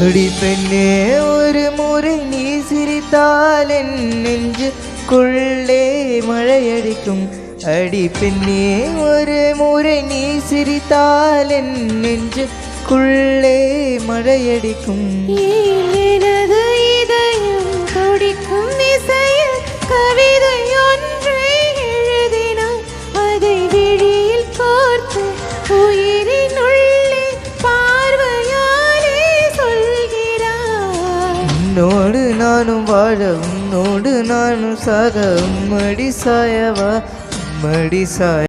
அடி பெண்ணே ஒரு முறை நீ சிரித்தால் என் நெஞ்சுக்குள்ளே மழையடிக்கும். அடி பெண்ணே ஒரு முறை நீ சிரித்தால் என் நெஞ்சுக்குள்ளே மழையடிக்கும். எனது இதயம் துடிக்கும் இசையில் கவிதை ஒன்றை எழுதினாய், அதை விழியில் கோர்த்து உயிரின் உள்ளே பார்வையாலே சொல்கிறாய். உன்னோடு நானும் வாழ, உன்னோடு நானும் சாக, உம்மடி சாயவா, உம்மடி சாய.